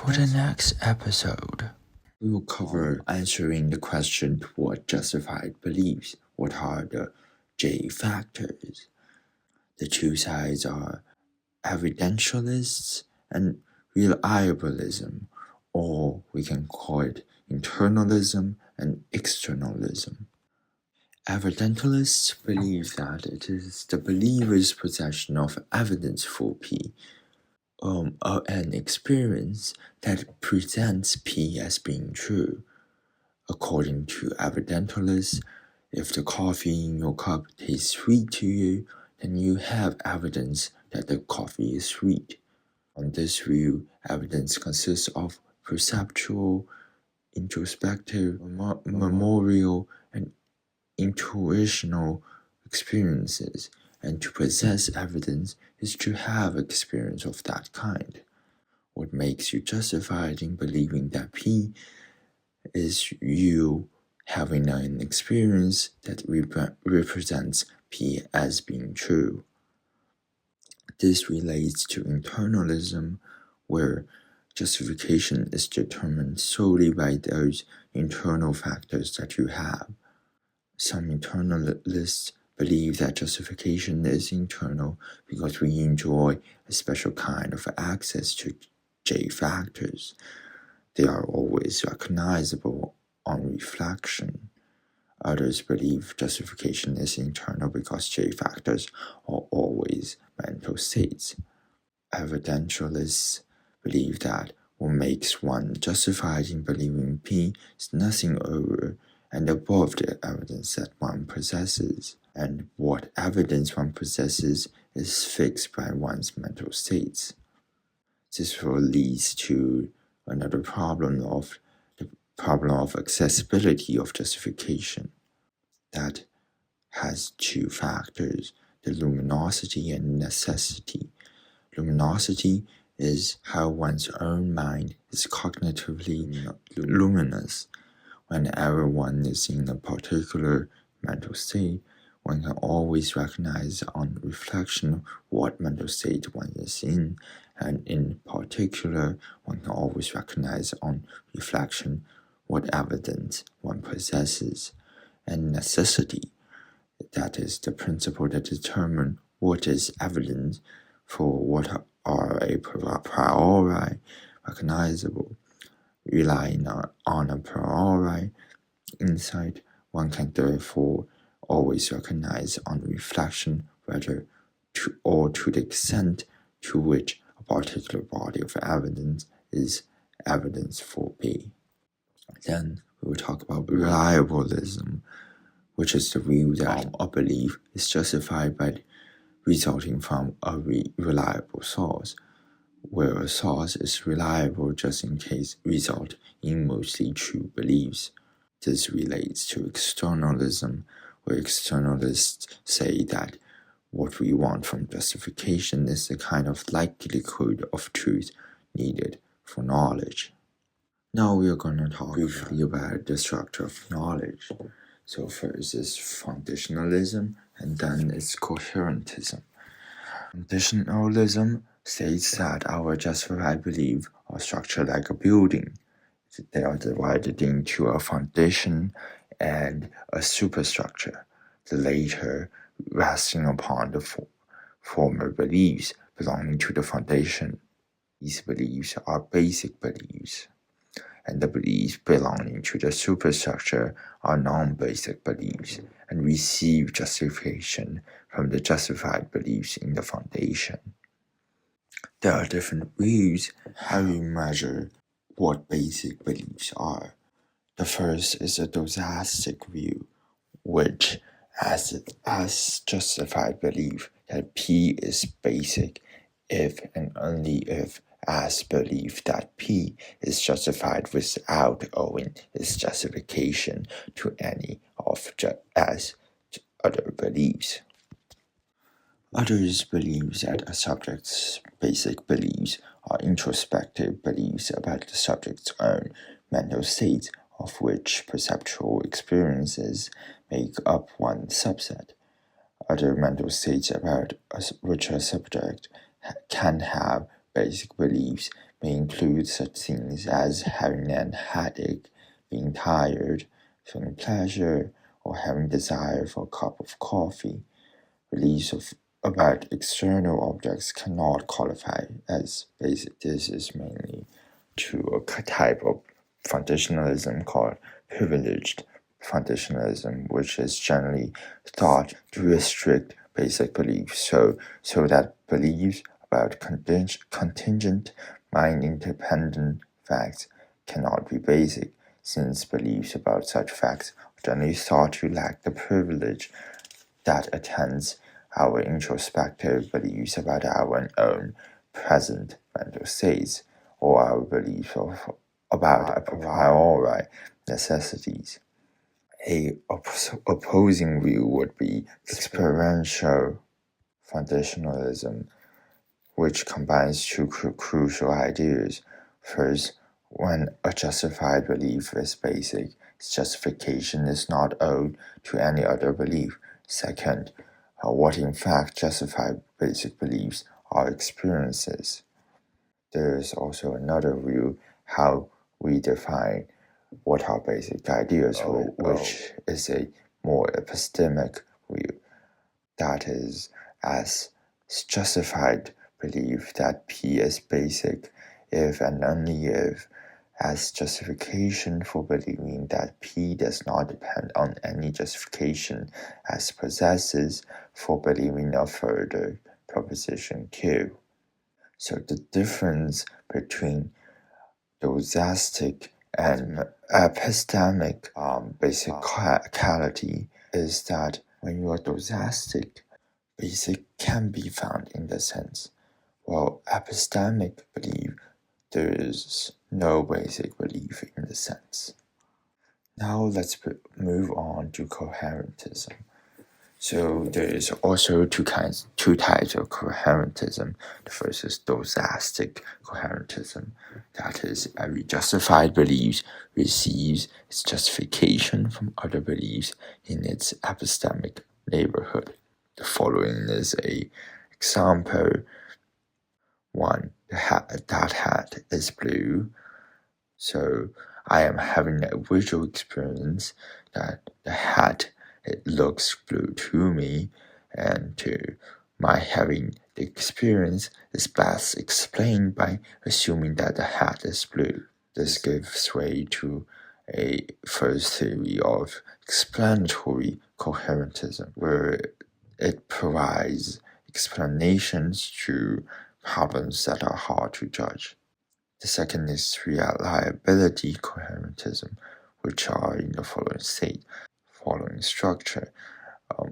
For the next episode, we will cover answering the question toward justified beliefs. What are the J factors? The two sides are evidentialists and reliabilism, or we can call it internalism and externalism. Evidentialists believe that it is the believer's possession of evidence for P, an experience that presents P as being true. According to evidentialists, if the coffee in your cup tastes sweet to you, then you have evidence that the coffee is sweet. On this view, evidence consists of perceptual, introspective, memorial, and intuitional experiences, and to possess evidence is to have experience of that kind. What makes you justified in believing that P is you having an experience that represents P as being true. This relates to internalism, where justification is determined solely by those internal factors that you have. Some internalists believe that justification is internal because we enjoy a special kind of access to J factors. They are always recognizable on reflection. Others believe justification is internal because J factors are always mental states. Evidentialists believe that what makes one justified in believing P is nothing over and above the evidence that one possesses, and what evidence one possesses is fixed by one's mental states. This will lead to another problem of the problem of accessibility of justification. That has two factors, the luminosity and necessity. Luminosity is how one's own mind is cognitively luminous. Whenever one is in a particular mental state, one can always recognize on reflection what mental state one is in, and in particular, one can always recognize on reflection what evidence one possesses. And necessity, that is the principle that determines what is evidence for what are a priori recognizable. Relying on a priori insight, one can therefore always recognize on reflection whether to the extent to which a particular body of evidence is evidence for P. Then we will talk about reliabilism, which is the view that a belief is justified by resulting from a reliable source, where a source is reliable just in case result in mostly true beliefs. This relates to externalism, where externalists say that what we want from justification is the kind of likelihood of truth needed for knowledge. Now we are going to talk briefly about the structure of knowledge. So first is foundationalism, and then it's coherentism. Foundationalism states that our justified beliefs are structured like a building. They are divided into a foundation and a superstructure, the latter resting upon the former beliefs belonging to the foundation. These beliefs are basic beliefs, and the beliefs belonging to the superstructure are non-basic beliefs and receive justification from the justified beliefs in the foundation. There are different views how we measure what basic beliefs are. The first is a dosastic view, which as justified belief that P is basic if and only if as belief that P is justified without owing its justification to any of as other beliefs. Others believe that a subject's basic beliefs are introspective beliefs about the subject's own mental states, of which perceptual experiences make up one subset. Other mental states about which a subject can have basic beliefs may include such things as having an headache, being tired, feeling pleasure, or having desire for a cup of coffee. Beliefs about external objects cannot qualify as basic. This is mainly to a type of foundationalism called privileged foundationalism, which is generally thought to restrict basic beliefs so that beliefs about contingent, mind-independent facts cannot be basic, since beliefs about such facts are generally thought to lack the privilege that attends our introspective beliefs about our own present mental states, or our beliefs about a priori necessities. A opposing view would be experiential foundationalism, which combines two crucial ideas. First, when a justified belief is basic, its justification is not owed to any other belief. Second, what in fact justify basic beliefs are experiences. There is also another view how we define what are basic ideas, which is a more epistemic view. That is, as justified belief that P is basic if and only if, as justification for believing that P does not depend on any justification as possesses for believing a further proposition Q. So the difference between dosastic and epistemic basicality is that when you are dosastic, basic can be found in the sense, while epistemic belief, there is no basic belief in the sense. Now let's move on to coherentism. So there is also two types of coherentism. The first is dosastic coherentism. That is, every justified belief receives its justification from other beliefs in its epistemic neighborhood. The following is a example. 1. That hat is blue. So I am having a visual experience that the hat, it looks blue to me, and my having the experience is best explained by assuming that the hat is blue. This gives way to a first theory of explanatory coherentism, where it provides explanations to problems that are hard to judge. The second is reliability coherentism, which are in the following structure.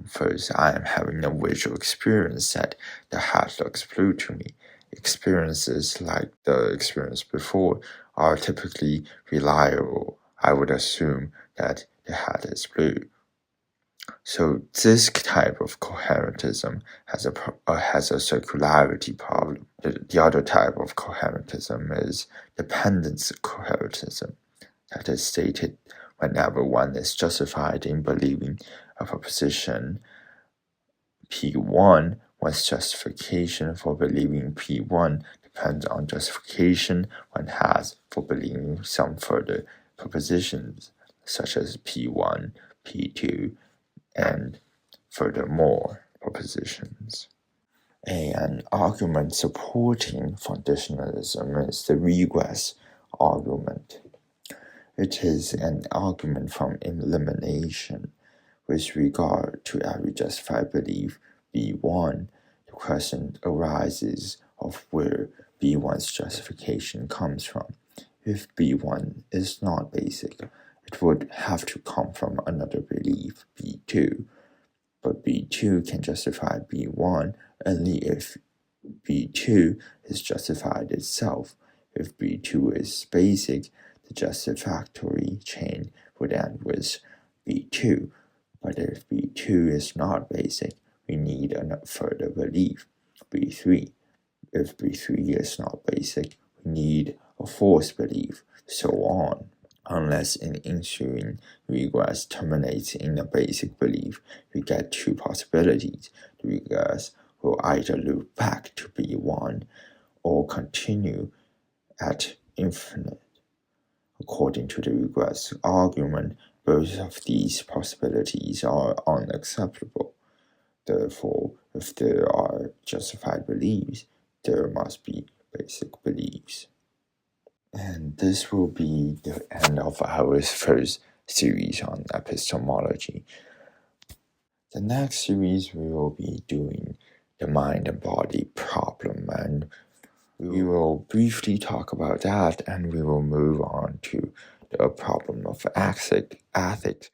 First, I am having a visual experience that the hat looks blue to me. Experiences like the experience before are typically reliable. I would assume that the hat is blue. So this type of coherentism has a circularity problem. The other type of coherentism is dependence coherentism. That is stated whenever one is justified in believing a proposition P1, one's justification for believing P1 depends on justification one has for believing some further propositions, such as P1, P2, and furthermore propositions. An argument supporting foundationalism is the regress argument. It is an argument from elimination with regard to every justified belief B1. The question arises of where B1's justification comes from. If B1 is not basic, it would have to come from another belief, B2. But B2 can justify B1 only if B2 is justified itself. If B2 is basic, the justifactory chain would end with B2. But if B2 is not basic, we need a further belief, B3. If B3 is not basic, we need a fourth belief, so on. Unless an ensuing regress terminates in a basic belief, we get two possibilities. The regress will either loop back to B1 or continue at infinite. According to the regress argument, both of these possibilities are unacceptable. Therefore, if there are justified beliefs, there must be basic beliefs. And this will be the end of our first series on epistemology. The next series we will be doing the mind and body problem, and we will briefly talk about that, and we will move on to the problem of ethics